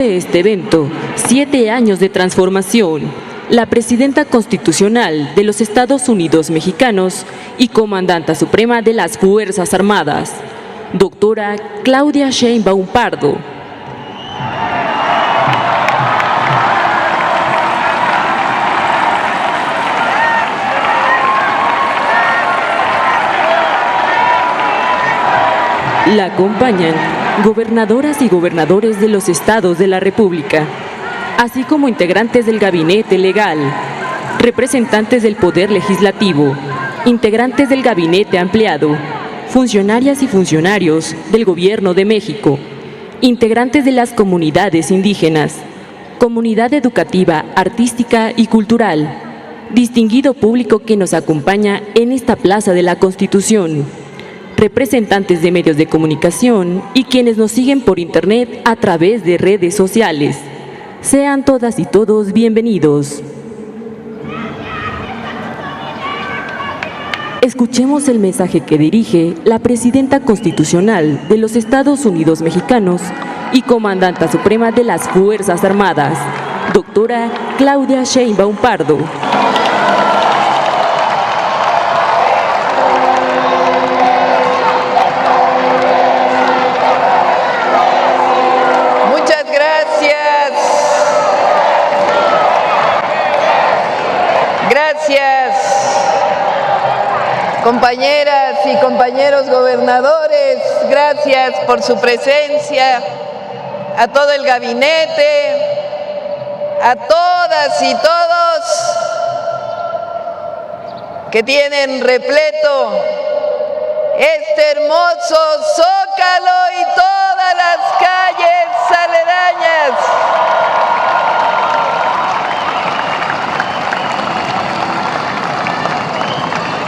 De este evento, 7 años de transformación, la presidenta constitucional de los Estados Unidos mexicanos y comandanta suprema de las Fuerzas Armadas, doctora Claudia Sheinbaum Pardo. La acompañan gobernadoras y gobernadores de los estados de la República, así como integrantes del gabinete legal, representantes del Poder Legislativo, integrantes del gabinete ampliado, funcionarias y funcionarios del Gobierno de México, integrantes de las comunidades indígenas, comunidad educativa, artística y cultural, distinguido público que nos acompaña en esta Plaza de la Constitución, representantes de medios de comunicación y quienes nos siguen por internet a través de redes sociales. Sean todas y todos bienvenidos. Escuchemos el mensaje que dirige la presidenta constitucional de los Estados Unidos mexicanos y comandanta suprema de las Fuerzas Armadas, doctora Claudia Sheinbaum Pardo. Compañeras y compañeros gobernadores, gracias por su presencia, a todo el gabinete, a todas y todos que tienen repleto este hermoso Zócalo y todas las calles aledañas.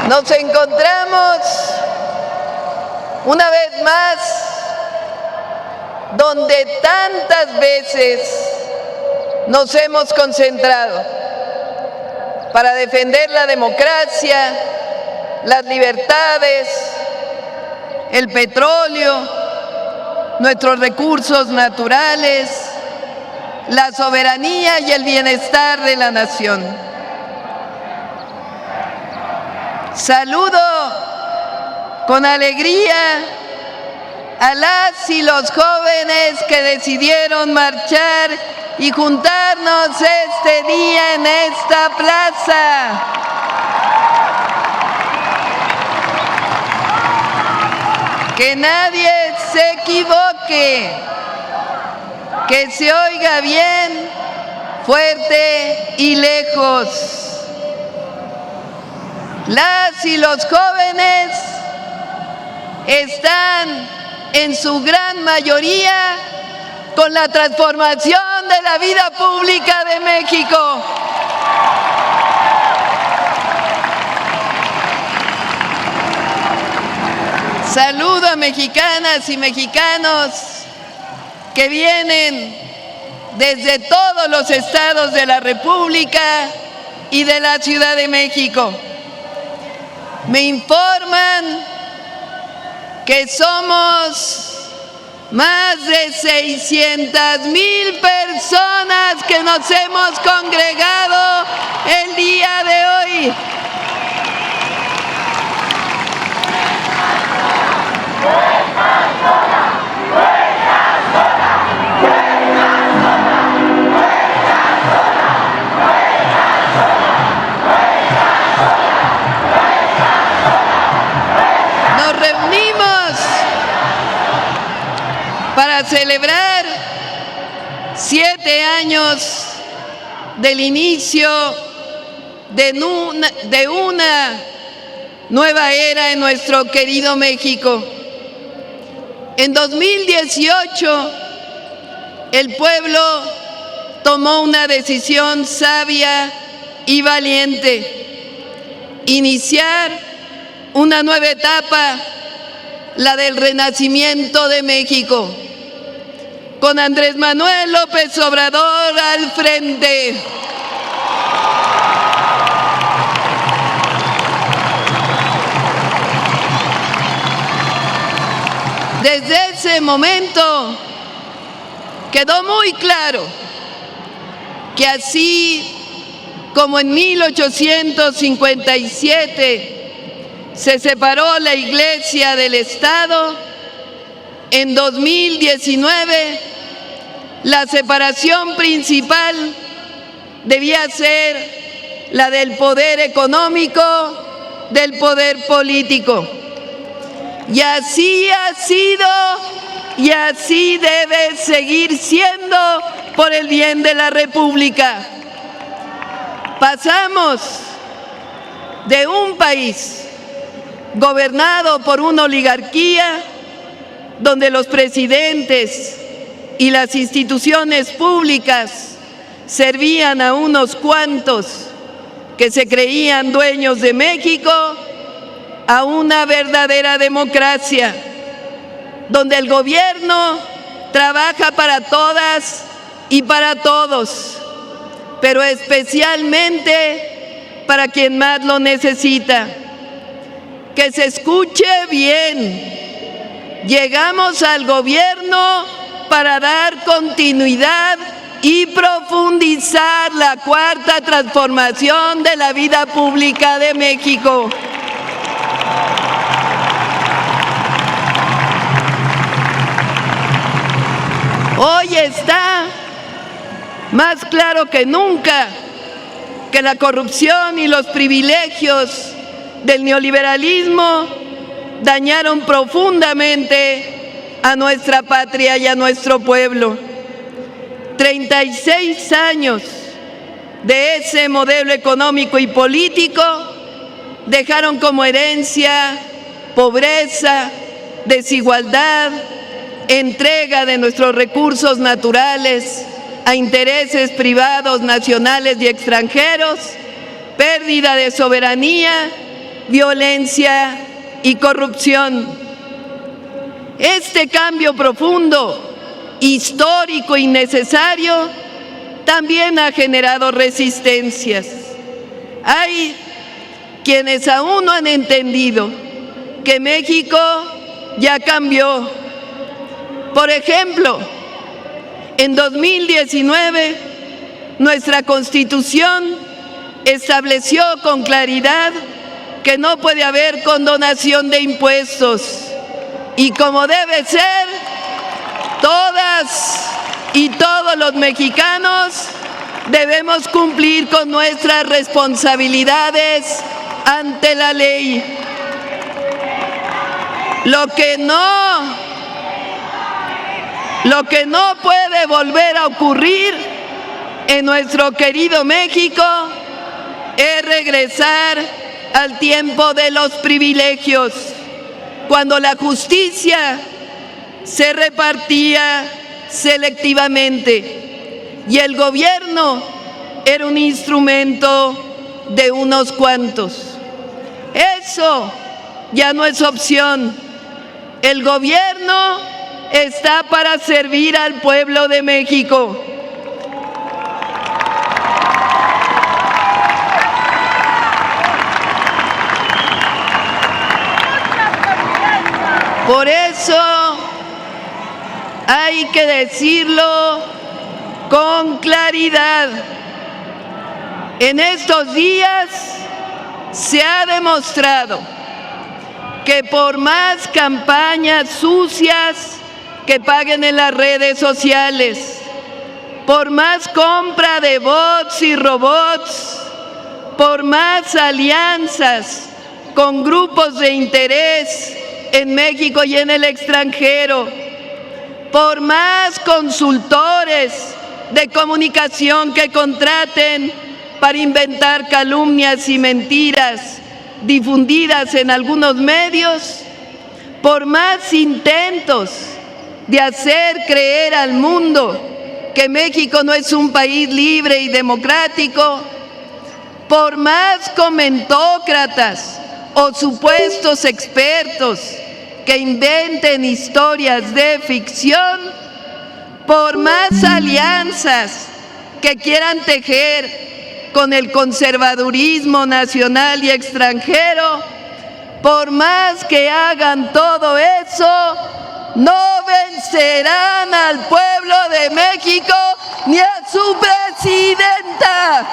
Nos encontramos una vez más donde tantas veces nos hemos concentrado para defender la democracia, las libertades, el petróleo, nuestros recursos naturales, la soberanía y el bienestar de la nación. Saludo con alegría a las y los jóvenes que decidieron marchar y juntarnos este día en esta plaza. Que nadie se equivoque, que se oiga bien, fuerte y lejos. Las y los jóvenes están en su gran mayoría con la transformación de la vida pública de México. Saludo a mexicanas y mexicanos que vienen desde todos los estados de la República y de la Ciudad de México. Me informan que somos más de 600,000 personas que nos hemos congregado el día de hoy. Para celebrar 7 años del inicio de una nueva era en nuestro querido México. En 2018, el pueblo tomó una decisión sabia y valiente: iniciar una nueva etapa, la del renacimiento de México, con Andrés Manuel López Obrador al frente. Desde ese momento quedó muy claro que así como en 1857 se separó la Iglesia del Estado, en 2019 la separación principal debía ser la del poder económico del poder político. Y así ha sido y así debe seguir siendo por el bien de la República. Pasamos de un país gobernado por una oligarquía donde los presidentes y las instituciones públicas servían a unos cuantos que se creían dueños de México, a una verdadera democracia, donde el gobierno trabaja para todas y para todos, pero especialmente para quien más lo necesita. Que se escuche bien, llegamos al gobierno para dar continuidad y profundizar la cuarta transformación de la vida pública de México. Hoy está más claro que nunca que la corrupción y los privilegios del neoliberalismo dañaron profundamente a nuestra patria y a nuestro pueblo. 36 años de ese modelo económico y político dejaron como herencia pobreza, desigualdad, entrega de nuestros recursos naturales a intereses privados, nacionales y extranjeros, pérdida de soberanía, violencia y corrupción. Este cambio profundo, histórico y necesario, también ha generado resistencias. Hay quienes aún no han entendido que México ya cambió. Por ejemplo, en 2019, nuestra Constitución estableció con claridad que no puede haber condonación de impuestos. Y como debe ser, todas y todos los mexicanos debemos cumplir con nuestras responsabilidades ante la ley. Lo que no puede volver a ocurrir en nuestro querido México es regresar al tiempo de los privilegios, cuando la justicia se repartía selectivamente y el gobierno era un instrumento de unos cuantos. Eso ya no es opción. El gobierno está para servir al pueblo de México. Por eso hay que decirlo con claridad. En estos días se ha demostrado que por más campañas sucias que paguen en las redes sociales, por más compra de bots y robots, por más alianzas con grupos de interés en México y en el extranjero, por más consultores de comunicación que contraten para inventar calumnias y mentiras difundidas en algunos medios, por más intentos de hacer creer al mundo que México no es un país libre y democrático, por más comentócratas o supuestos expertos que inventen historias de ficción, por más alianzas que quieran tejer con el conservadurismo nacional y extranjero, por más que hagan todo eso, no vencerán al pueblo de México ni a su presidenta.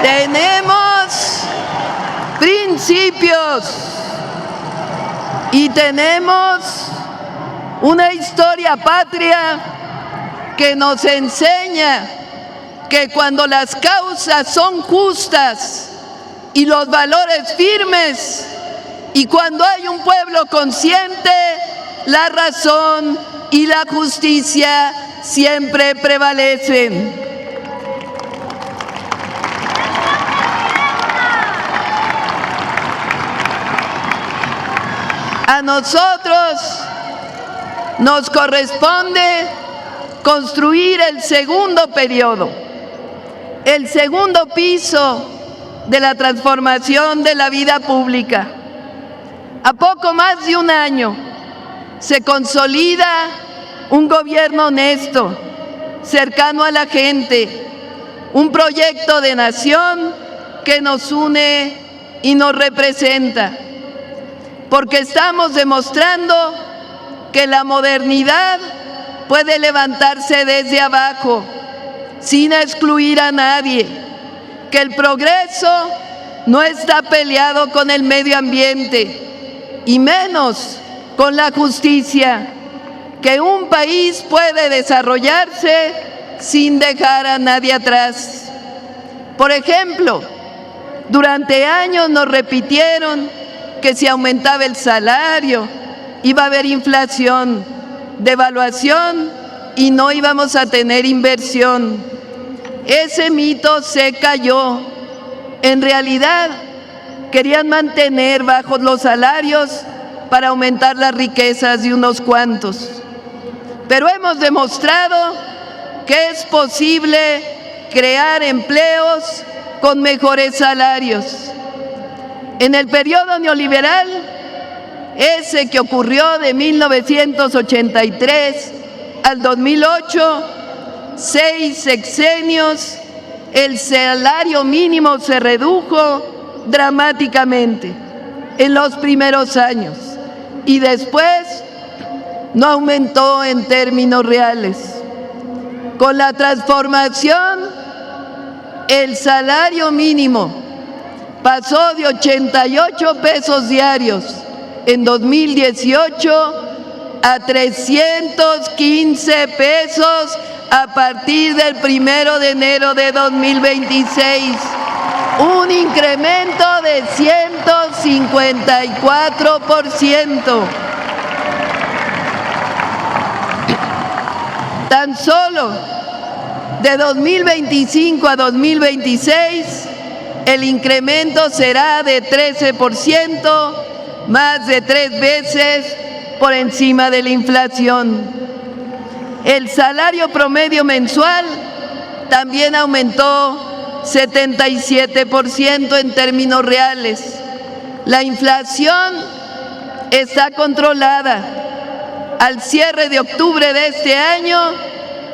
Tenemos principios y tenemos una historia patria que nos enseña que cuando las causas son justas y los valores firmes, y cuando hay un pueblo consciente, la razón y la justicia siempre prevalecen. A nosotros nos corresponde construir el segundo periodo, el segundo piso de la transformación de la vida pública. A poco más de un año se consolida un gobierno honesto, cercano a la gente, un proyecto de nación que nos une y nos representa. Porque estamos demostrando que la modernidad puede levantarse desde abajo, sin excluir a nadie, que el progreso no está peleado con el medio ambiente, y menos con la justicia, que un país puede desarrollarse sin dejar a nadie atrás. Por ejemplo, durante años nos repitieron que si aumentaba el salario, iba a haber inflación, devaluación y no íbamos a tener inversión. Ese mito se cayó. En realidad, querían mantener bajos los salarios para aumentar las riquezas de unos cuantos. Pero hemos demostrado que es posible crear empleos con mejores salarios. En el periodo neoliberal, ese que ocurrió de 1983 al 2008, 6 sexenios, el salario mínimo se redujo dramáticamente en los primeros años y después no aumentó en términos reales. Con la transformación, el salario mínimo pasó de 88 pesos diarios en 2018 a 315 pesos a partir del 1 de enero de 2026, un incremento de 154%. Tan solo de 2025 a 2026, el incremento será de 13%, más de 3 veces por encima de la inflación. El salario promedio mensual también aumentó 77% en términos reales. La inflación está controlada. Al cierre de octubre de este año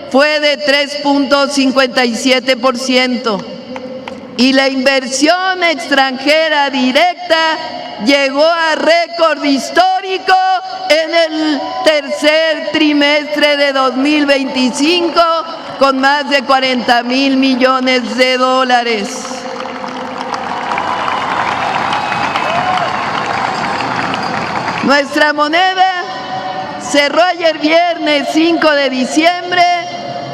fue de 3.57%. Y la inversión extranjera directa llegó a récord histórico en el tercer trimestre de 2025 con más de 40,000 millones de dólares. Nuestra moneda cerró ayer viernes 5 de diciembre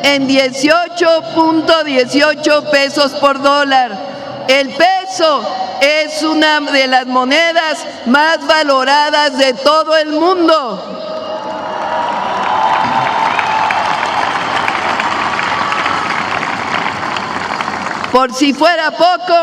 en 18.18 pesos por dólar. El peso es una de las monedas más valoradas de todo el mundo. Por si fuera poco,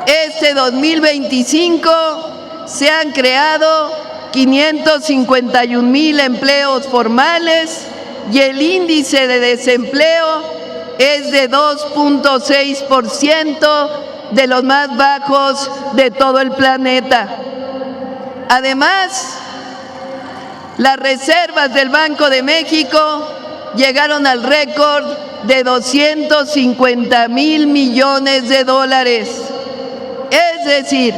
este 2025 se han creado 551,000 empleos formales y el índice de desempleo es de 2.6%, de los más bajos de todo el planeta. Además, las reservas del Banco de México llegaron al récord de 250,000 millones de dólares. Es decir,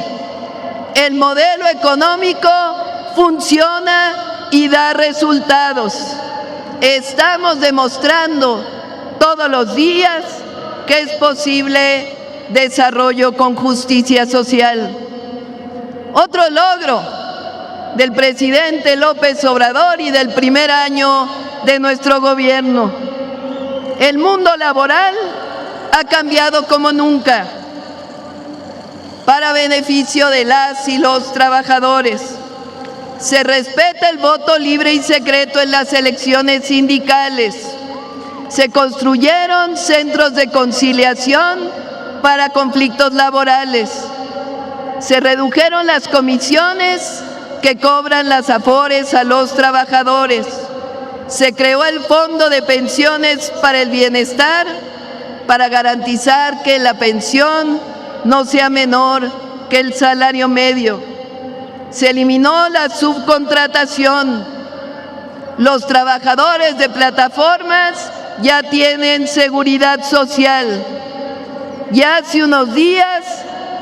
el modelo económico funciona y da resultados. Estamos demostrando todos los días que es posible desarrollo con justicia social. Otro logro del presidente López Obrador y del primer año de nuestro gobierno. El mundo laboral ha cambiado como nunca para beneficio de las y los trabajadores. Se respeta el voto libre y secreto en las elecciones sindicales. Se construyeron centros de conciliación para conflictos laborales. Se redujeron las comisiones que cobran las AFORES a los trabajadores. Se creó el Fondo de Pensiones para el Bienestar para garantizar que la pensión no sea menor que el salario medio. Se eliminó la subcontratación. Los trabajadores de plataformas ya tienen seguridad social. Ya hace unos días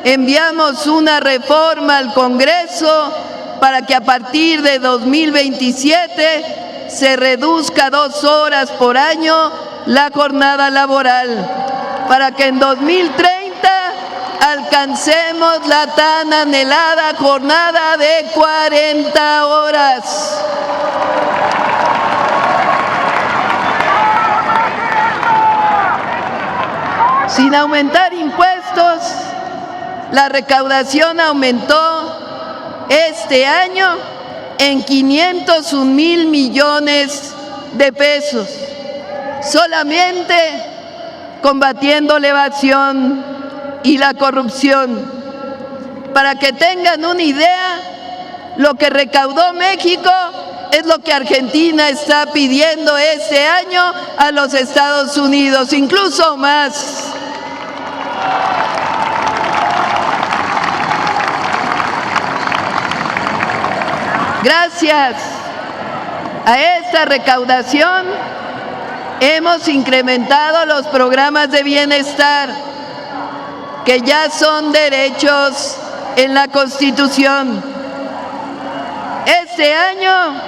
enviamos una reforma al Congreso para que a partir de 2027 se reduzca 2 horas por año la jornada laboral, para que en 2030 alcancemos la tan anhelada jornada de 40 horas. Sin aumentar impuestos, la recaudación aumentó este año en 501,000 millones de pesos, solamente combatiendo la evasión y la corrupción. Para que tengan una idea, lo que recaudó México es lo que Argentina está pidiendo este año a los Estados Unidos, incluso más. Gracias a esta recaudación hemos incrementado los programas de bienestar, que ya son derechos en la Constitución. Este año,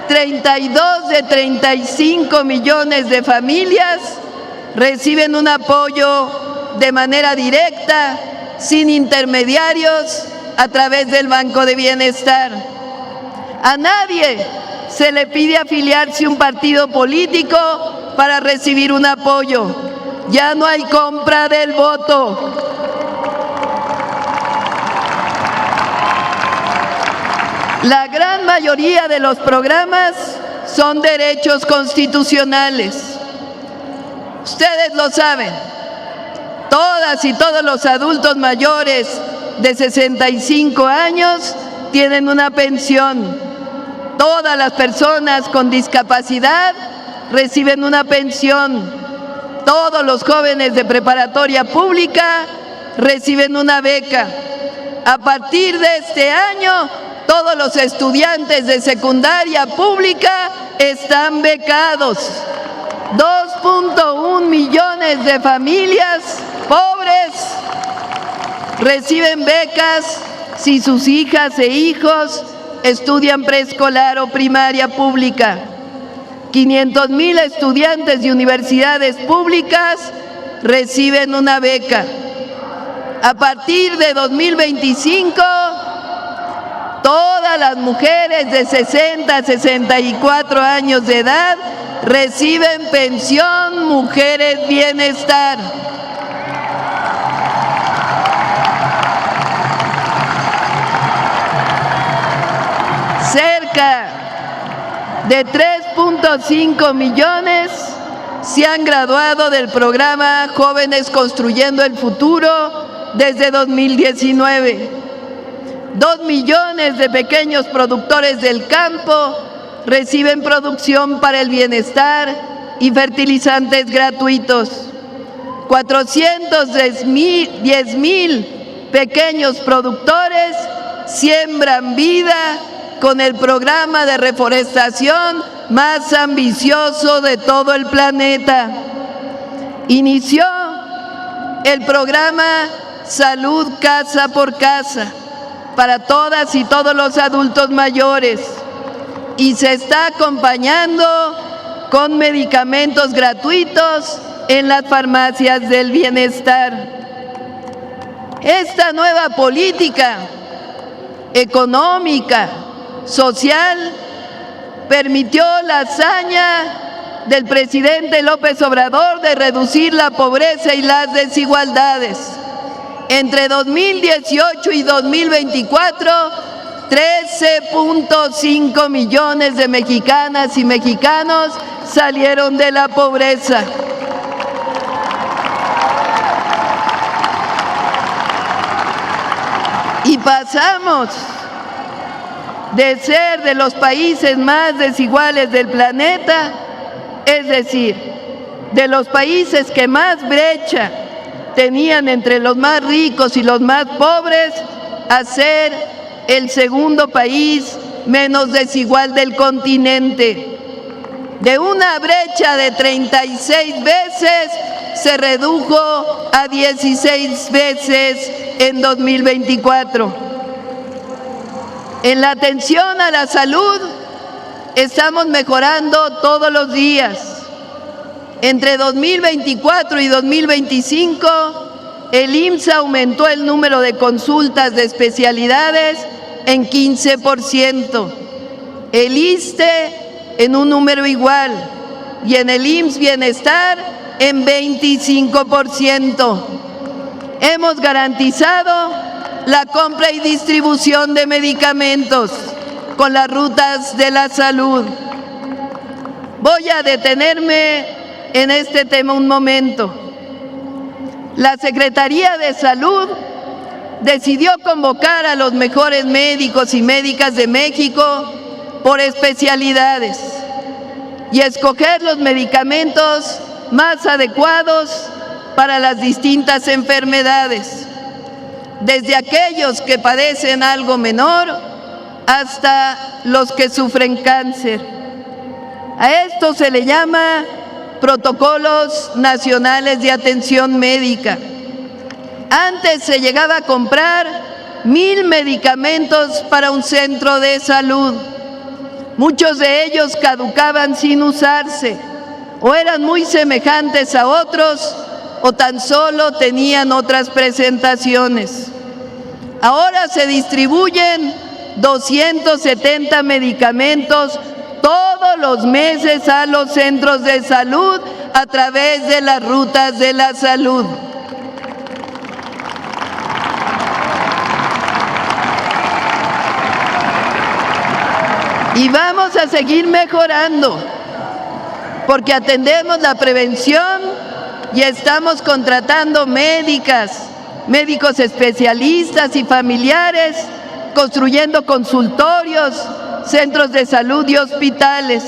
32 de 35 millones de familias reciben un apoyo de manera directa, sin intermediarios, a través del Banco de Bienestar. A nadie se le pide afiliarse a un partido político para recibir un apoyo. Ya no hay compra del voto. La gran mayoría de los programas son derechos constitucionales. Ustedes lo saben. Todas y todos los adultos mayores de 65 años tienen una pensión. Todas las personas con discapacidad reciben una pensión. Todos los jóvenes de preparatoria pública reciben una beca. A partir de este año, todos los estudiantes de secundaria pública están becados. 2.1 millones de familias pobres reciben becas si sus hijas e hijos estudian preescolar o primaria pública. 500,000 estudiantes de universidades públicas reciben una beca. A partir de 2025, todas las mujeres de 60 a 64 años de edad reciben pensión Mujeres Bienestar. Cerca de 3.5 millones se han graduado del programa Jóvenes Construyendo el Futuro desde 2019. 2 millones de pequeños productores del campo reciben producción para el bienestar y fertilizantes gratuitos. 410,000 pequeños productores siembran vida con el programa de reforestación más ambicioso de todo el planeta. Inició el programa Salud Casa por Casa para todas y todos los adultos mayores y se está acompañando con medicamentos gratuitos en las farmacias del bienestar. Esta nueva política económica, social, permitió la hazaña del presidente López Obrador de reducir la pobreza y las desigualdades. Entre 2018 y 2024, 13.5 millones de mexicanas y mexicanos salieron de la pobreza. Y pasamos de ser de los países más desiguales del planeta, es decir, de los países que más brecha tenían entre los más ricos y los más pobres, a ser el segundo país menos desigual del continente. De una brecha de 36 veces se redujo a 16 veces en 2024. En la atención a la salud estamos mejorando todos los días. Entre 2024 y 2025, el IMSS aumentó el número de consultas de especialidades en 15%, el ISSSTE en un número igual y en el IMSS Bienestar en 25%. Hemos garantizado la compra y distribución de medicamentos con las rutas de la salud. Voy a detenerme en este tema un momento. La Secretaría de Salud decidió convocar a los mejores médicos y médicas de México por especialidades y escoger los medicamentos más adecuados para las distintas enfermedades, desde aquellos que padecen algo menor hasta los que sufren cáncer. A esto se le llama protocolos nacionales de atención médica. Antes se llegaba a comprar 1,000 medicamentos para un centro de salud. Muchos de ellos caducaban sin usarse, o eran muy semejantes a otros, o tan solo tenían otras presentaciones. Ahora se distribuyen 270 medicamentos todos los meses a los centros de salud a través de las rutas de la salud. Y vamos a seguir mejorando, porque atendemos la prevención y estamos contratando médicos especialistas y familiares, construyendo consultorios, centros de salud y hospitales,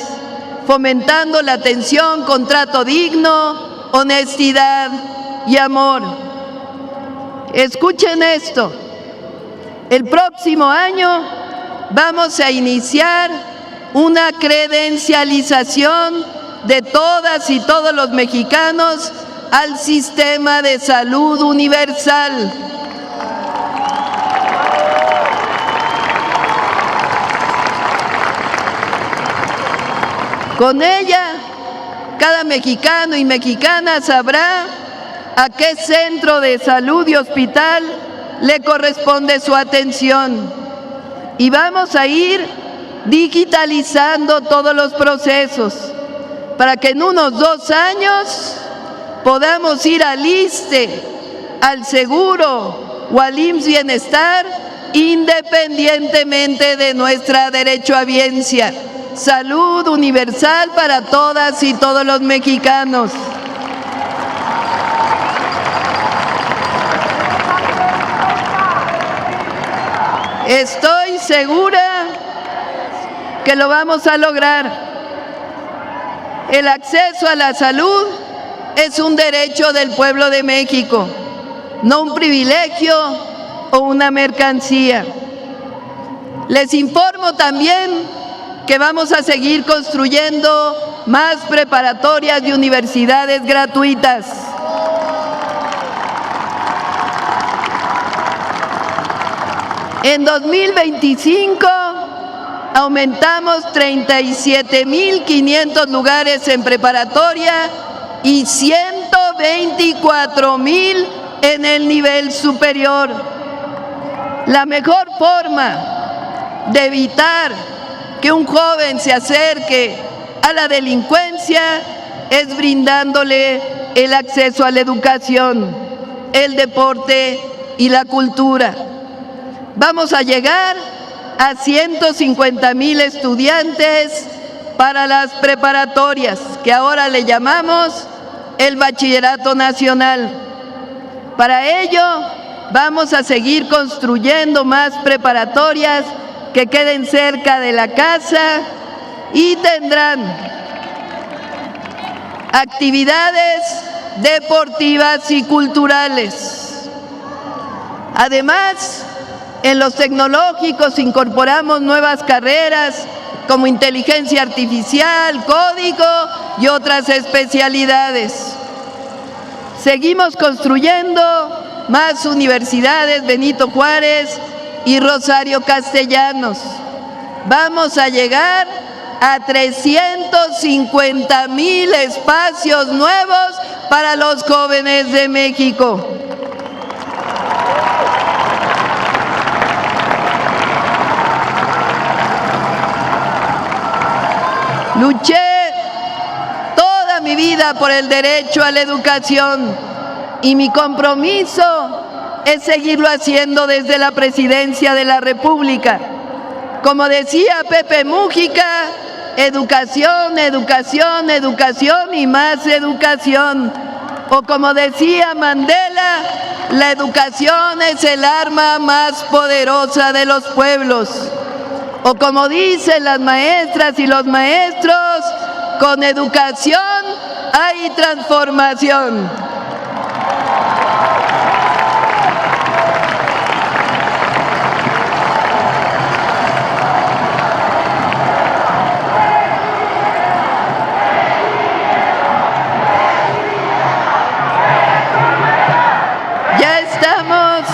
fomentando la atención con trato digno, honestidad y amor. Escuchen esto, el próximo año vamos a iniciar una credencialización de todas y todos los mexicanos al sistema de salud universal. Con ella, cada mexicano y mexicana sabrá a qué centro de salud y hospital le corresponde su atención. Y vamos a ir digitalizando todos los procesos para que en unos 2 años podamos ir al ISSSTE, al Seguro o al IMSS Bienestar, independientemente de nuestra derechohabiencia. Salud universal para todas y todos los mexicanos. Estoy segura que lo vamos a lograr. El acceso a la salud es un derecho del pueblo de México, no un privilegio o una mercancía. Les informo también que vamos a seguir construyendo más preparatorias y universidades gratuitas. En 2025 aumentamos 37.500 lugares en preparatoria y 124.000 en el nivel superior. La mejor forma de evitar que un joven se acerque a la delincuencia es brindándole el acceso a la educación, el deporte y la cultura. Vamos a llegar a 150.000 estudiantes para las preparatorias, que ahora le llamamos el Bachillerato Nacional. Para ello, vamos a seguir construyendo más preparatorias que queden cerca de la casa y tendrán actividades deportivas y culturales. Además, en los tecnológicos incorporamos nuevas carreras como inteligencia artificial, código y otras especialidades. Seguimos construyendo más universidades Benito Juárez y Rosario Castellanos. Vamos a llegar a 350.000 espacios nuevos para los jóvenes de México. Luché toda mi vida por el derecho a la educación y mi compromiso es seguirlo haciendo desde la Presidencia de la República. Como decía Pepe Mújica, educación, educación, educación y más educación. O como decía Mandela, la educación es el arma más poderosa de los pueblos. O como dicen las maestras y los maestros, con educación hay transformación. Ya estamos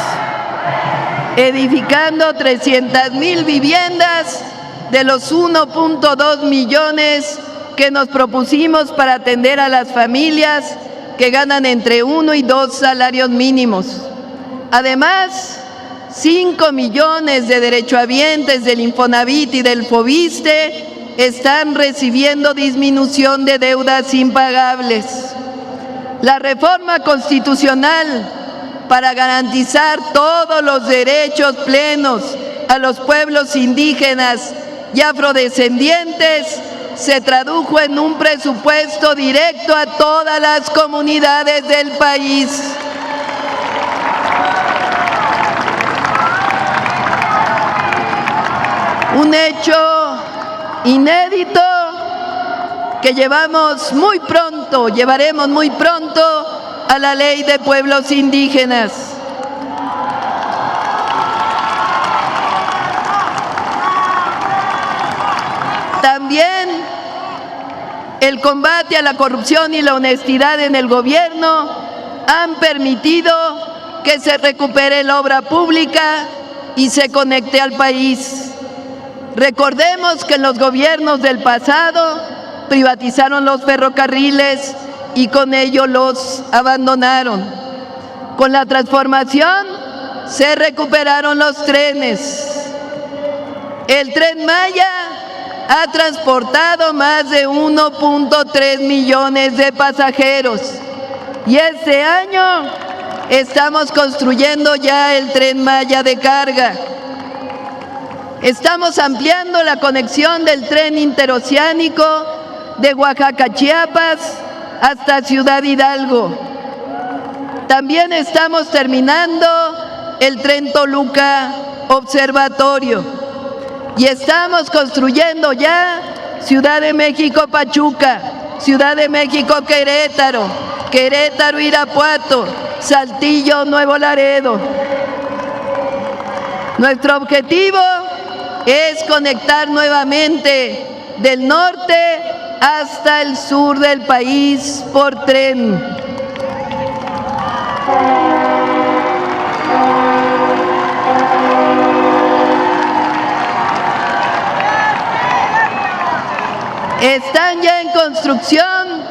edificando 300.000 viviendas de los 1.2 millones que nos propusimos para atender a las familias que ganan entre 1 y 2 salarios mínimos. Además, 5 millones de derechohabientes del Infonavit y del Fobiste están recibiendo disminución de deudas impagables. La reforma constitucional para garantizar todos los derechos plenos a los pueblos indígenas y afrodescendientes se tradujo en un presupuesto directo a todas las comunidades del país. Un hecho inédito que llevaremos muy pronto a la Ley de Pueblos Indígenas. También el combate a la corrupción y la honestidad en el gobierno han permitido que se recupere la obra pública y se conecte al país. Recordemos que en los gobiernos del pasado privatizaron los ferrocarriles y con ello los abandonaron. Con la transformación se recuperaron los trenes. El Tren Maya ha transportado más de 1.3 millones de pasajeros y este año estamos construyendo ya el Tren Maya de carga. Estamos ampliando la conexión del tren interoceánico de Oaxaca, Chiapas, hasta Ciudad Hidalgo. También estamos terminando el tren Toluca Observatorio y estamos construyendo ya Ciudad de México Pachuca, Ciudad de México Querétaro, Querétaro, Irapuato, Saltillo, Nuevo Laredo. Nuestro objetivo es conectar nuevamente del norte hasta el sur del país por tren. Están ya en construcción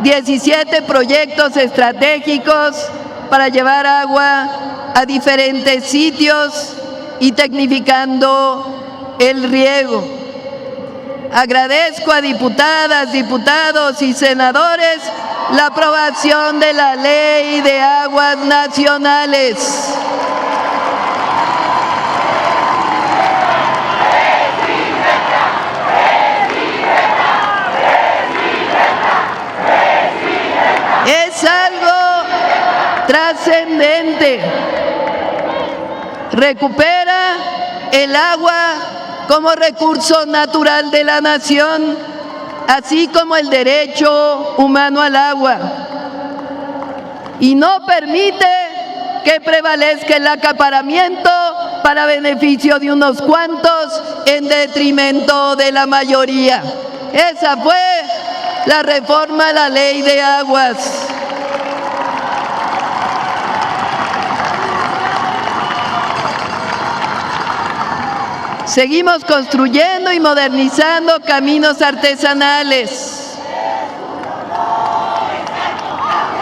17 proyectos estratégicos para llevar agua a diferentes sitios y tecnificando el riego. Agradezco a diputadas, diputados y senadores la aprobación de la Ley de Aguas Nacionales. Es algo trascendente. Recupera el agua como recurso natural de la nación, así como el derecho humano al agua. Y no permite que prevalezca el acaparamiento para beneficio de unos cuantos en detrimento de la mayoría. Esa fue la reforma a la Ley de Aguas. Seguimos construyendo y modernizando caminos artesanales.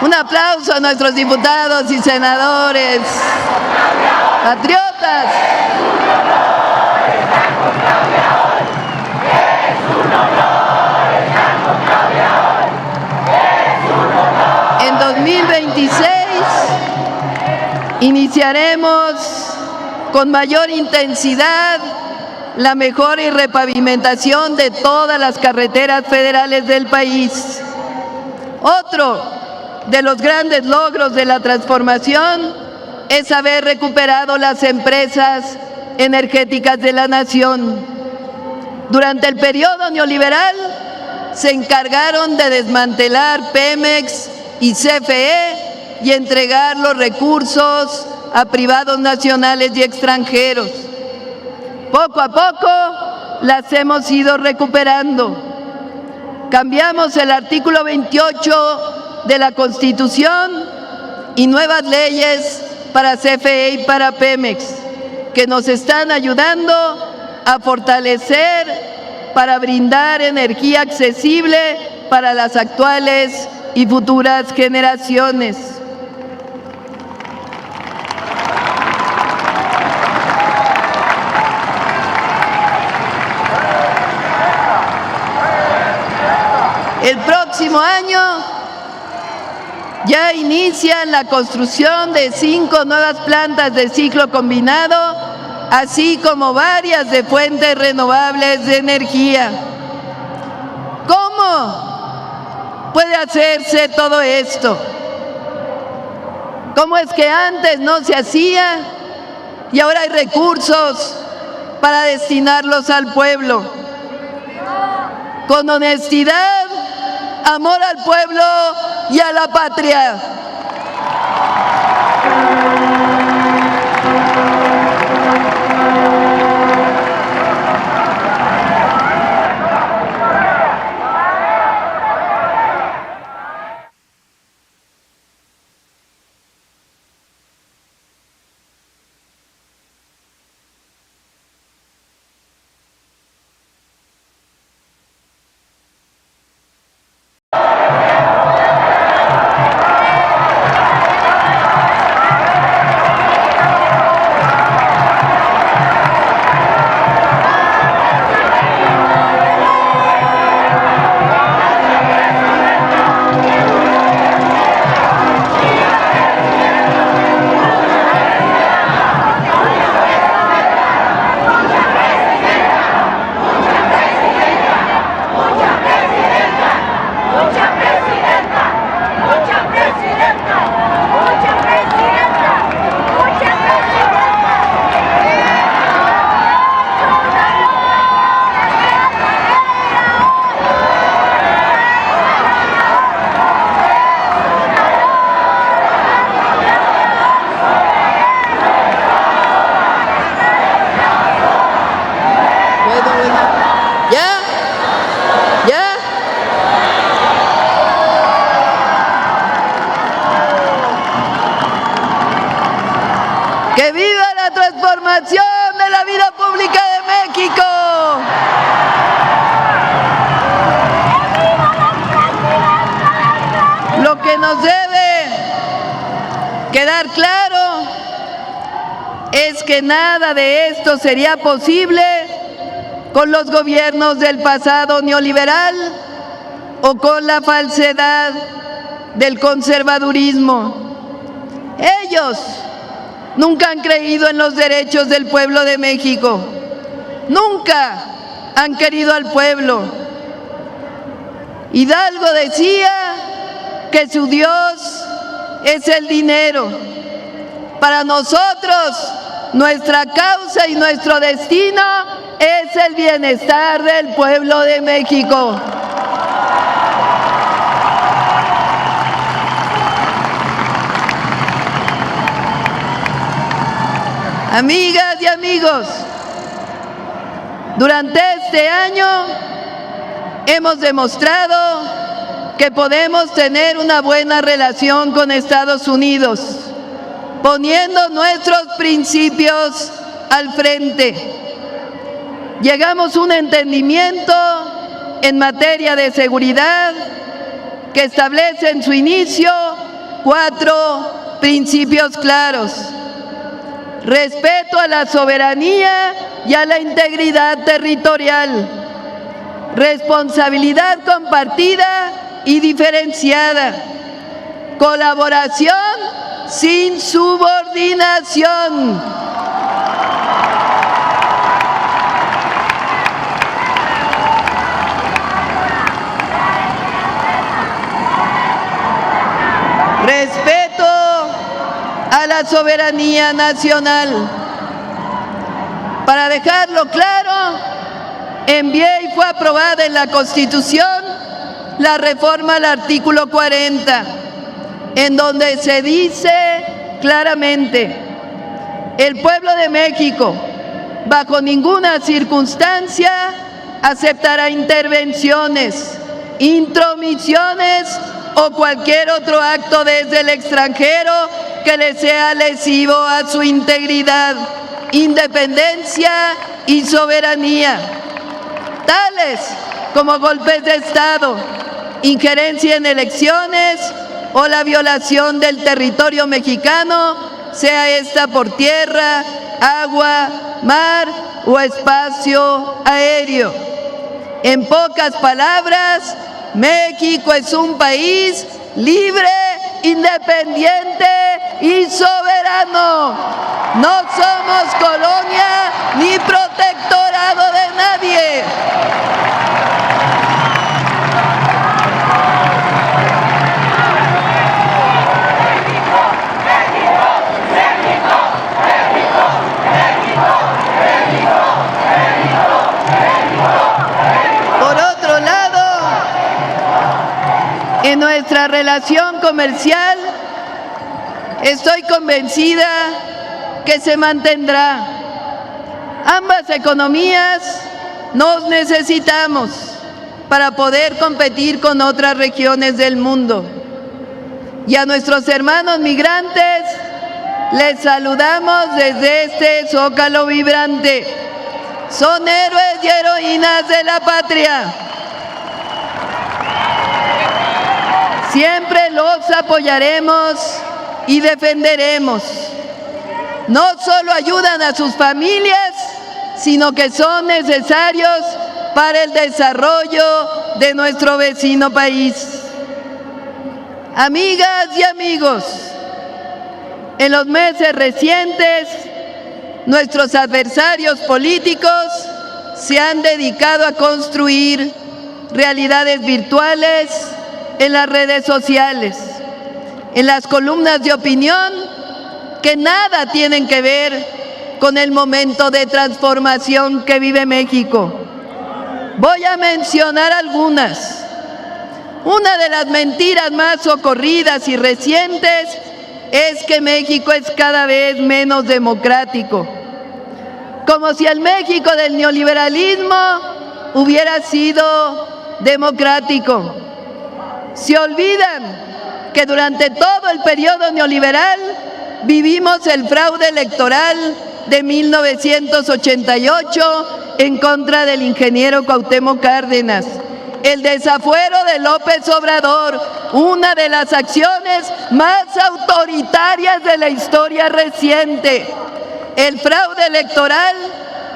Un aplauso a nuestros diputados y senadores, patriotas. En 2026 iniciaremos con mayor intensidad la mejora y repavimentación de todas las carreteras federales del país. Otro de los grandes logros de la transformación es haber recuperado las empresas energéticas de la nación. Durante el periodo neoliberal se encargaron de desmantelar Pemex y CFE y entregar los recursos a privados nacionales y extranjeros. Poco a poco las hemos ido recuperando. Cambiamos el artículo 28 de la Constitución y nuevas leyes para CFE y para Pemex, que nos están ayudando a fortalecer para brindar energía accesible para las actuales y futuras generaciones. El próximo año ya inician la construcción de 5 nuevas plantas de ciclo combinado, así como varias de fuentes renovables de energía. ¿Cómo puede hacerse todo esto? ¿Cómo es que antes no se hacía y ahora hay recursos para destinarlos al pueblo? Con honestidad, amor al pueblo y a la patria. ¡Que viva la transformación de la vida pública de México! Lo que nos debe quedar claro es que nada de esto sería posible con los gobiernos del pasado neoliberal o con la falsedad del conservadurismo. Ellos nunca han creído en los derechos del pueblo de México. Nunca han querido al pueblo. Hidalgo decía que su Dios es el dinero. Para nosotros, nuestra causa y nuestro destino es el bienestar del pueblo de México. Amigas y amigos, durante este año hemos demostrado que podemos tener una buena relación con Estados Unidos, poniendo nuestros principios al frente. Llegamos a un entendimiento en materia de seguridad que establece en su inicio 4 principios claros: respeto a la soberanía y a la integridad territorial, responsabilidad compartida y diferenciada, colaboración sin subordinación, respeto a la soberanía nacional. Para dejarlo claro, envié y fue aprobada en la Constitución la reforma al artículo 40, en donde se dice claramente: el pueblo de México, bajo ninguna circunstancia, aceptará intervenciones, intromisiones o cualquier otro acto desde el extranjero que le sea lesivo a su integridad, independencia y soberanía, tales como golpes de Estado, injerencia en elecciones o la violación del territorio mexicano, sea esta por tierra, agua, mar o espacio aéreo. En pocas palabras, México es un país libre, independiente y soberano. No somos colonia ni protectorado de nadie. Por otro lado, en nuestra relación comercial, estoy convencida que se mantendrá. Ambas economías nos necesitamos para poder competir con otras regiones del mundo. Y a nuestros hermanos migrantes les saludamos desde este zócalo vibrante. Son héroes y heroínas de la patria. Siempre los apoyaremos y defenderemos. No solo ayudan a sus familias, sino que son necesarios para el desarrollo de nuestro vecino país. Amigas y amigos, en los meses recientes, nuestros adversarios políticos se han dedicado a construir realidades virtuales en las redes sociales, en las columnas de opinión que nada tienen que ver con el momento de transformación que vive México. Voy a mencionar algunas. Una de las mentiras más socorridas y recientes es que México es cada vez menos democrático, como si el México del neoliberalismo hubiera sido democrático. Se olvidan que durante todo el periodo neoliberal vivimos el fraude electoral de 1988 en contra del ingeniero Cuauhtémoc Cárdenas, el desafuero de López Obrador, una de las acciones más autoritarias de la historia reciente, el fraude electoral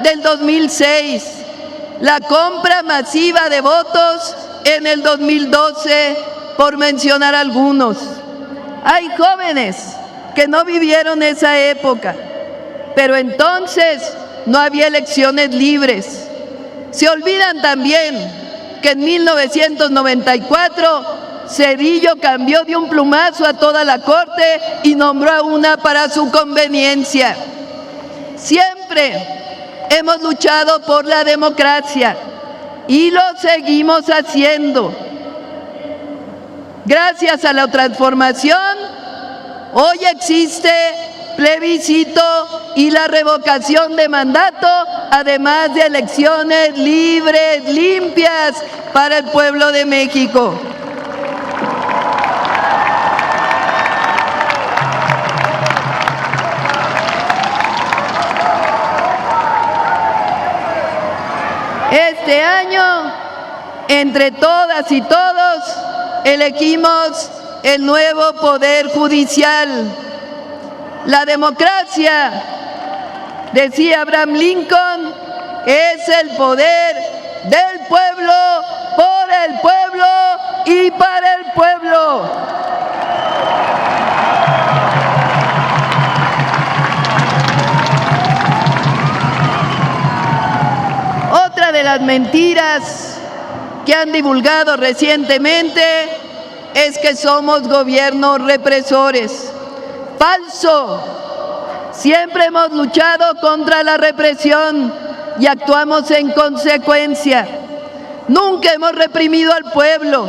del 2006, la compra masiva de votos en el 2012, por mencionar algunos. Hay jóvenes que no vivieron esa época, pero entonces no había elecciones libres. Se olvidan también que en 1994 Zedillo cambió de un plumazo a toda la Corte y nombró a una para su conveniencia. Siempre hemos luchado por la democracia y lo seguimos haciendo. Gracias a la transformación, hoy existe plebiscito y la revocación de mandato, además de elecciones libres, limpias para el pueblo de México. Este año, entre todas y todos, elegimos el nuevo Poder Judicial. La democracia, decía Abraham Lincoln, es el poder del pueblo, por el pueblo y para el pueblo. Otra de las mentiras que han divulgado recientemente es que somos gobiernos represores. ¡Falso! Siempre hemos luchado contra la represión y actuamos en consecuencia. Nunca hemos reprimido al pueblo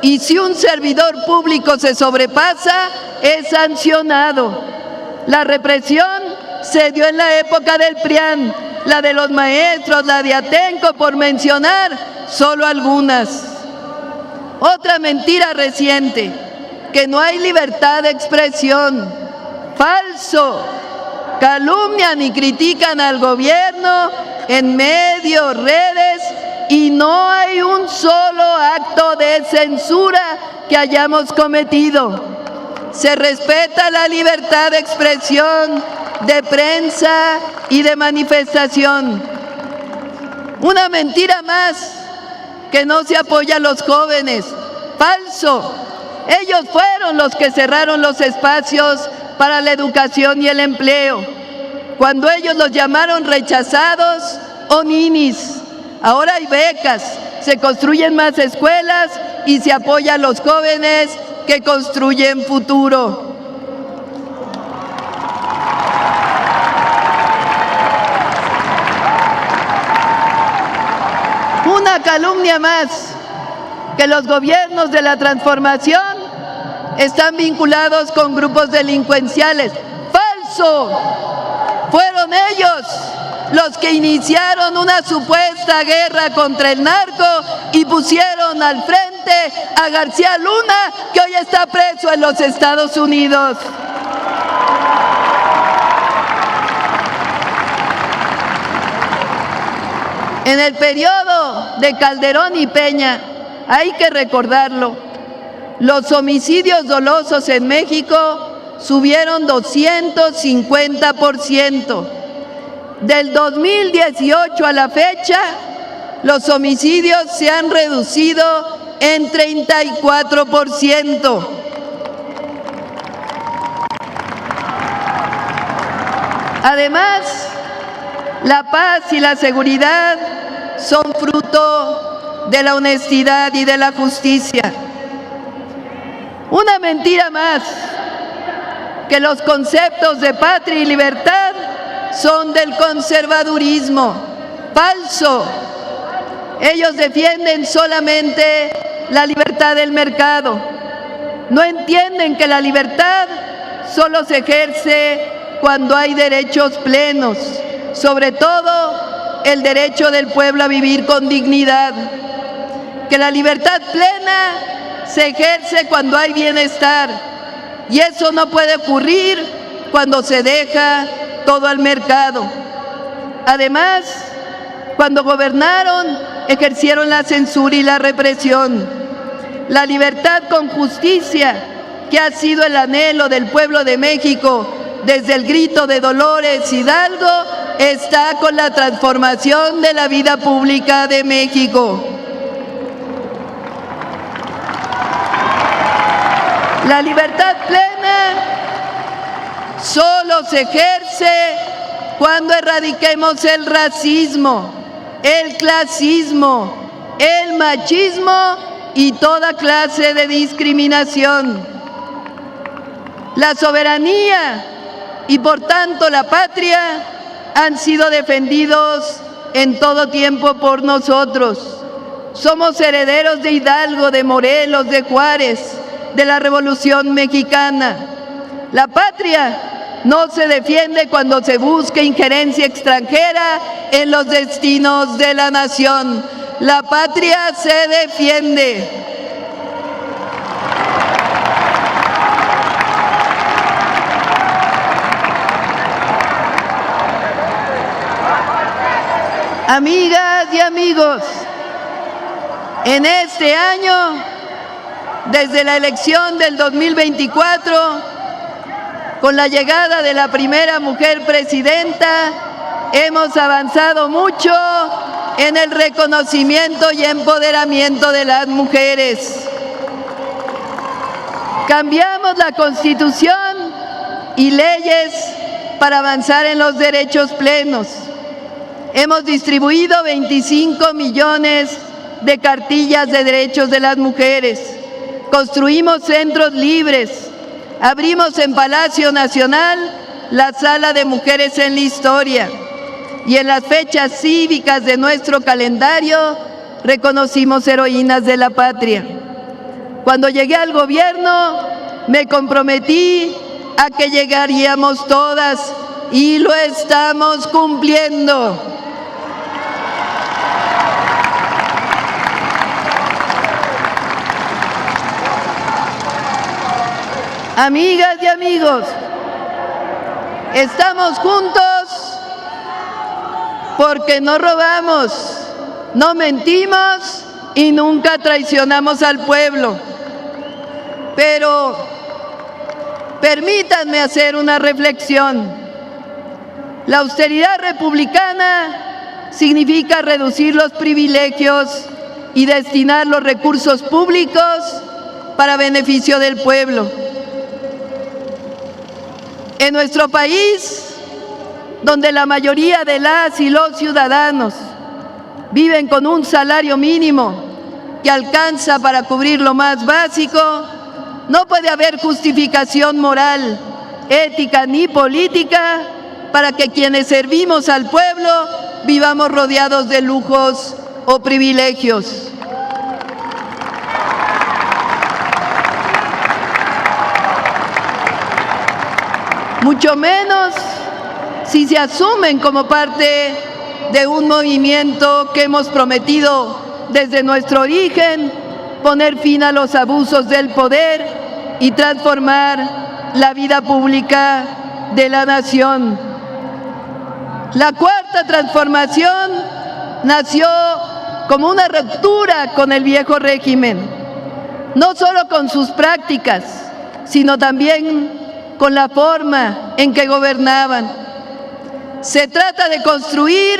y si un servidor público se sobrepasa, es sancionado. La represión se dio en la época del PRIAN, la de los maestros, la de Atenco, por mencionar solo algunas. Otra mentira reciente, que no hay libertad de expresión. Falso. Calumnian y critican al gobierno en medios, redes, y no hay un solo acto de censura que hayamos cometido. Se respeta la libertad de expresión, de prensa y de manifestación. Una mentira más, que no se apoya a los jóvenes. Falso. Ellos fueron los que cerraron los espacios para la educación y el empleo, cuando ellos los llamaron rechazados o ninis. Ahora hay becas, se construyen más escuelas y se apoya a los jóvenes que construyen futuro. Una calumnia más, que los gobiernos de la transformación están vinculados con grupos delincuenciales. ¡Falso! Fueron ellos los que iniciaron una supuesta guerra contra el narco y pusieron al frente a García Luna, que hoy está preso en los Estados Unidos. En el periodo de Calderón y Peña, hay que recordarlo, los homicidios dolosos en México subieron 250%. Del 2018 a la fecha, los homicidios se han reducido en 34%. Además, la paz y la seguridad son fruto de la honestidad y de la justicia. Una mentira más, que los conceptos de patria y libertad son del conservadurismo. Falso. Ellos defienden solamente la libertad del mercado. No entienden que la libertad solo se ejerce cuando hay derechos plenos, sobre todo el derecho del pueblo a vivir con dignidad. Que la libertad plena se ejerce cuando hay bienestar, y eso no puede ocurrir cuando se deja todo al mercado. Además, cuando gobernaron, ejercieron la censura y la represión. La libertad con justicia, que ha sido el anhelo del pueblo de México desde el grito de Dolores Hidalgo, está con la transformación de la vida pública de México. La libertad plena solo se ejerce cuando erradiquemos el racismo, el clasismo, el machismo y toda clase de discriminación. La soberanía y por tanto la patria han sido defendidos en todo tiempo por nosotros. Somos herederos de Hidalgo, de Morelos, de Juárez, de la Revolución Mexicana. La patria no se defiende cuando se busca injerencia extranjera en los destinos de la nación. La patria se defiende. Amigas y amigos, en este año, desde la elección del 2024, con la llegada de la primera mujer presidenta, hemos avanzado mucho en el reconocimiento y empoderamiento de las mujeres. Cambiamos la Constitución y leyes para avanzar en los derechos plenos. Hemos distribuido 25 millones de cartillas de derechos de las mujeres. Construimos centros libres. Abrimos en Palacio Nacional la Sala de Mujeres en la Historia. Y en las fechas cívicas de nuestro calendario reconocimos heroínas de la patria. Cuando llegué al gobierno, me comprometí a que llegaríamos todas y lo estamos cumpliendo. Amigas y amigos, estamos juntos porque no robamos, no mentimos y nunca traicionamos al pueblo. Pero permítanme hacer una reflexión. La austeridad republicana significa reducir los privilegios y destinar los recursos públicos para beneficio del pueblo. En nuestro país, donde la mayoría de las y los ciudadanos viven con un salario mínimo que alcanza para cubrir lo más básico, no puede haber justificación moral, ética ni política para que quienes servimos al pueblo vivamos rodeados de lujos o privilegios. Mucho menos si se asumen como parte de un movimiento que hemos prometido desde nuestro origen, poner fin a los abusos del poder y transformar la vida pública de la nación. La cuarta transformación nació como una ruptura con el viejo régimen, no solo con sus prácticas, sino también con la forma en que gobernaban. Se trata de construir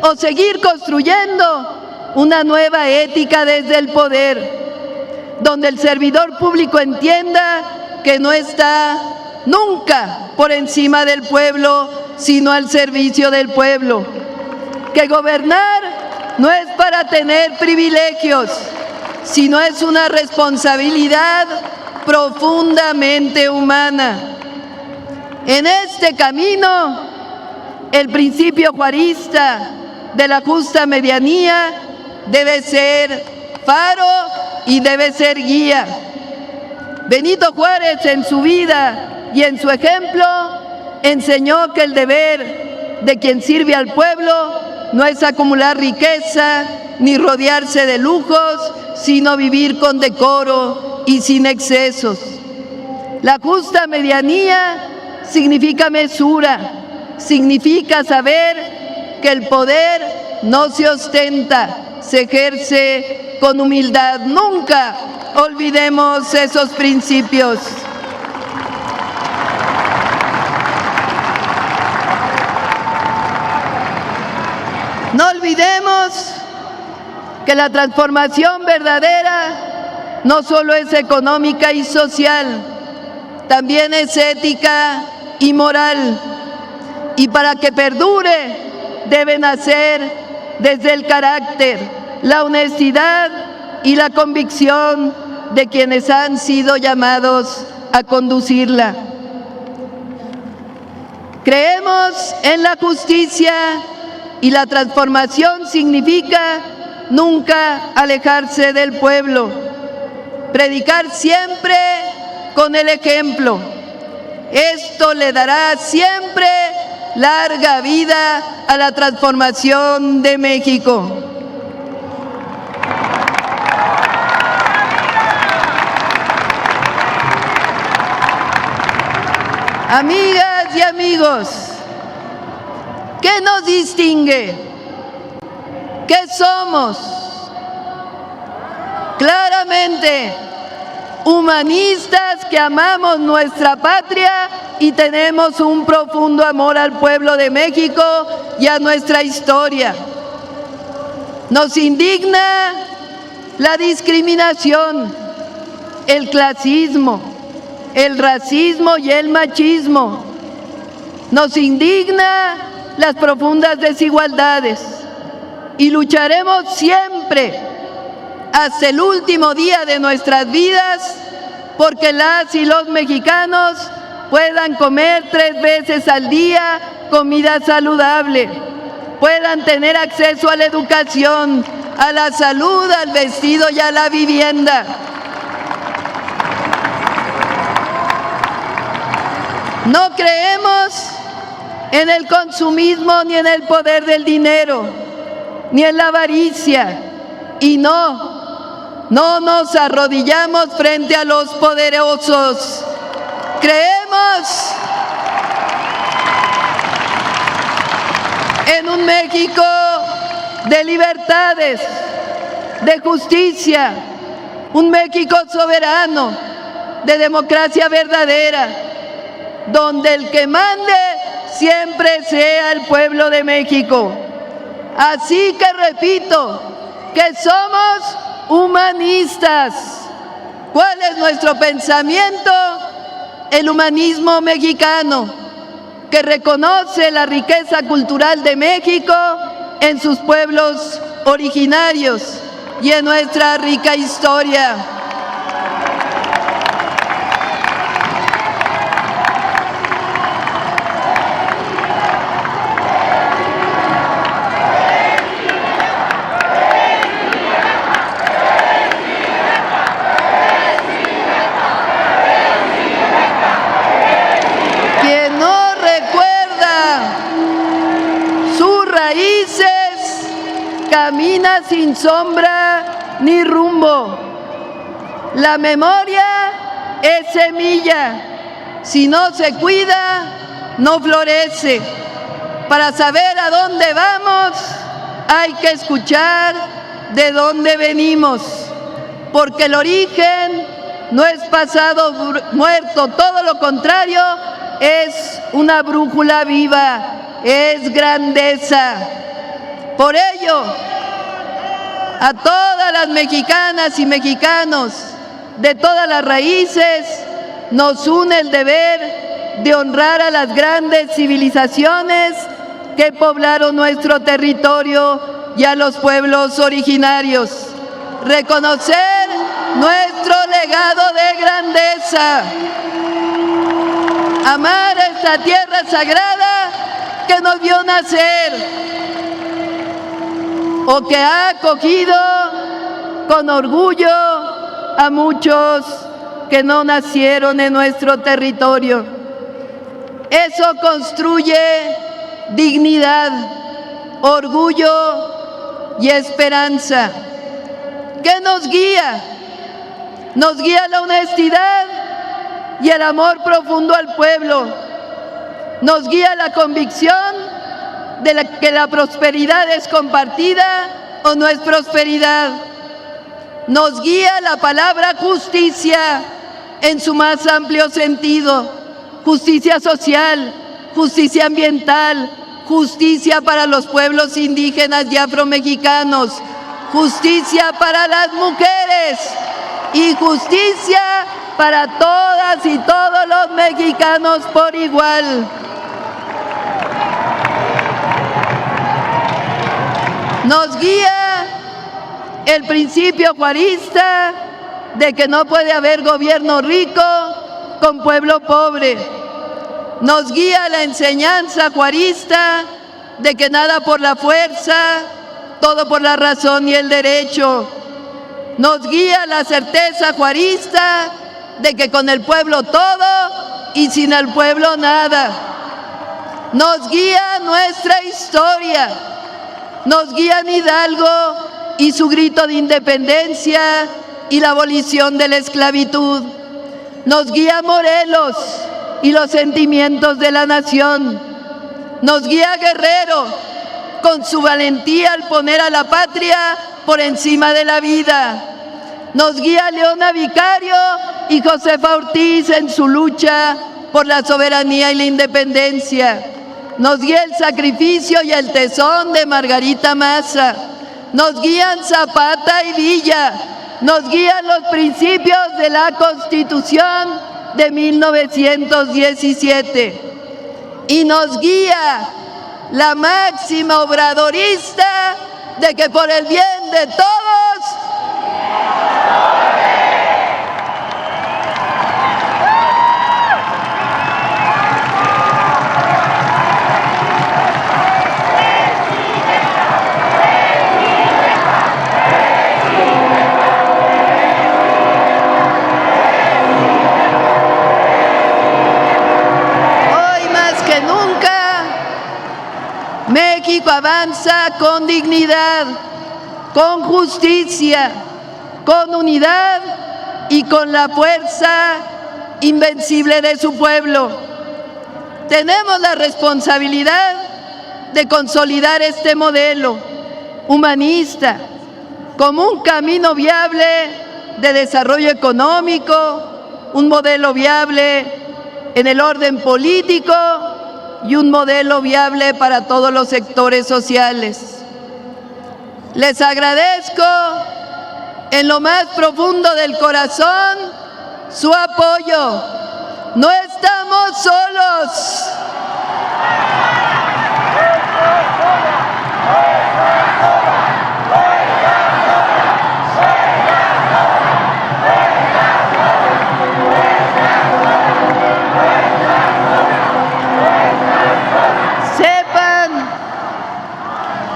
o seguir construyendo una nueva ética desde el poder, donde el servidor público entienda que no está nunca por encima del pueblo, sino al servicio del pueblo. Que gobernar no es para tener privilegios, sino es una responsabilidad profundamente humana. En este camino, el principio juarista de la justa medianía debe ser faro y debe ser guía. Benito Juárez, en su vida y en su ejemplo, enseñó que el deber de quien sirve al pueblo no es acumular riqueza ni rodearse de lujos, sino vivir con decoro y sin excesos. La justa medianía significa mesura, significa saber que el poder no se ostenta, se ejerce con humildad. Nunca olvidemos esos principios. No olvidemos que la transformación verdadera no solo es económica y social, también es ética y moral. Y para que perdure, debe nacer desde el carácter, la honestidad y la convicción de quienes han sido llamados a conducirla. Creemos en la justicia y la transformación significa nunca alejarse del pueblo, predicar siempre con el ejemplo. Esto le dará siempre larga vida a la transformación de México. Amigas y amigos, ¿qué nos distingue? ¿Qué somos? Claramente, humanistas que amamos nuestra patria y tenemos un profundo amor al pueblo de México y a nuestra historia. Nos indigna la discriminación, el clasismo, el racismo y el machismo. Nos indigna las profundas desigualdades y lucharemos siempre hasta el último día de nuestras vidas porque las y los mexicanos puedan comer 3 veces al día comida saludable, puedan tener acceso a la educación, a la salud, al vestido y a la vivienda. No creemos en el consumismo ni en el poder del dinero, ni en la avaricia, y no nos arrodillamos frente a los poderosos. Creemos en un México de libertades, de justicia, un México soberano, de democracia verdadera, donde el que mande siempre sea el pueblo de México. Así que repito, que somos humanistas. ¿Cuál es nuestro pensamiento? El humanismo mexicano, que reconoce la riqueza cultural de México en sus pueblos originarios y en nuestra rica historia. Camina sin sombra ni rumbo. La memoria es semilla. Si no se cuida, no florece. Para saber a dónde vamos, hay que escuchar de dónde venimos. Porque el origen no es pasado muerto, todo lo contrario, es una brújula viva, es grandeza. Por ello, a todas las mexicanas y mexicanos de todas las raíces nos une el deber de honrar a las grandes civilizaciones que poblaron nuestro territorio y a los pueblos originarios. Reconocer nuestro legado de grandeza. Amar esta tierra sagrada que nos vio nacer o que ha acogido con orgullo a muchos que no nacieron en nuestro territorio. Eso construye dignidad, orgullo y esperanza. ¿Qué nos guía? Nos guía la honestidad y el amor profundo al pueblo, Nos guía la convicción de que la prosperidad es compartida o no es prosperidad. Nos guía la palabra justicia en su más amplio sentido: justicia social, justicia ambiental, justicia para los pueblos indígenas y afromexicanos, justicia para las mujeres y justicia para todas y todos los mexicanos por igual. Nos guía el principio juarista de que no puede haber gobierno rico con pueblo pobre. Nos guía la enseñanza juarista de que nada por la fuerza, todo por la razón y el derecho. Nos guía la certeza juarista de que con el pueblo todo y sin el pueblo nada. Nos guía nuestra historia. Nos guían Hidalgo y su grito de independencia y la abolición de la esclavitud. Nos guía Morelos y los sentimientos de la nación. Nos guía Guerrero con su valentía al poner a la patria por encima de la vida. Nos guía Leona Vicario y Josefa Ortiz en su lucha por la soberanía y la independencia. Nos guía el sacrificio y el tesón de Margarita Maza. Nos guían Zapata y Villa. Nos guían los principios de la Constitución de 1917. Y nos guía la máxima obradorista de que por el bien de todos México avanza con dignidad, con justicia, con unidad y con la fuerza invencible de su pueblo. Tenemos la responsabilidad de consolidar este modelo humanista como un camino viable de desarrollo económico, un modelo viable en el orden político y un modelo viable para todos los sectores sociales. Les agradezco en lo más profundo del corazón su apoyo. No estamos solos.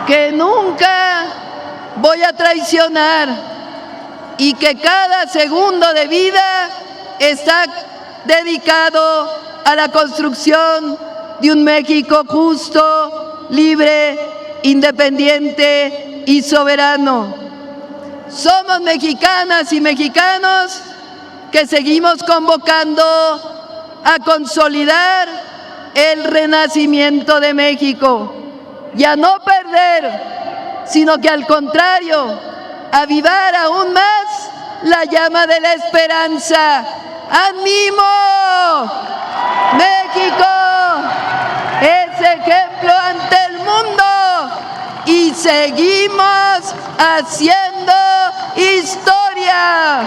Que nunca voy a traicionar y que cada segundo de vida está dedicado a la construcción de un México justo, libre, independiente y soberano. Somos mexicanas y mexicanos que seguimos convocando a consolidar el renacimiento de México. Y a no perder, sino que al contrario, avivar aún más la llama de la esperanza. ¡Ánimo! México es ejemplo ante el mundo y seguimos haciendo historia.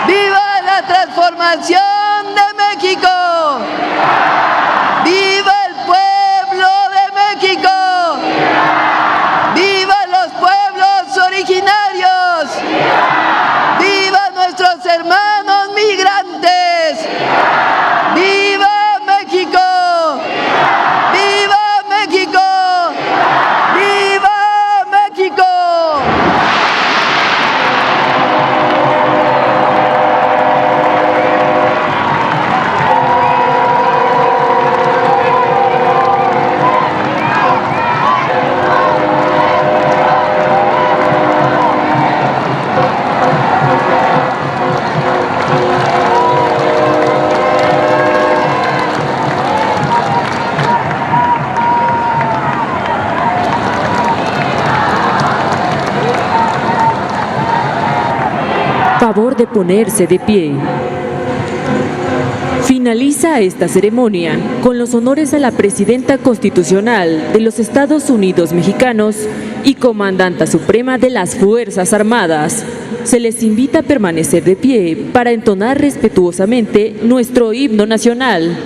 ¡Viva la transformación de México! ¡Viva el pueblo de México! ¡Viva los pueblos originarios! ¡Viva nuestros hermanos migrantes! ¡Viva México! ¡Viva México! ¡Viva México! de ponerse de pie. Finaliza esta ceremonia con los honores a la Presidenta Constitucional de los Estados Unidos Mexicanos y Comandanta Suprema de las Fuerzas Armadas. Se les invita a permanecer de pie para entonar respetuosamente nuestro himno nacional.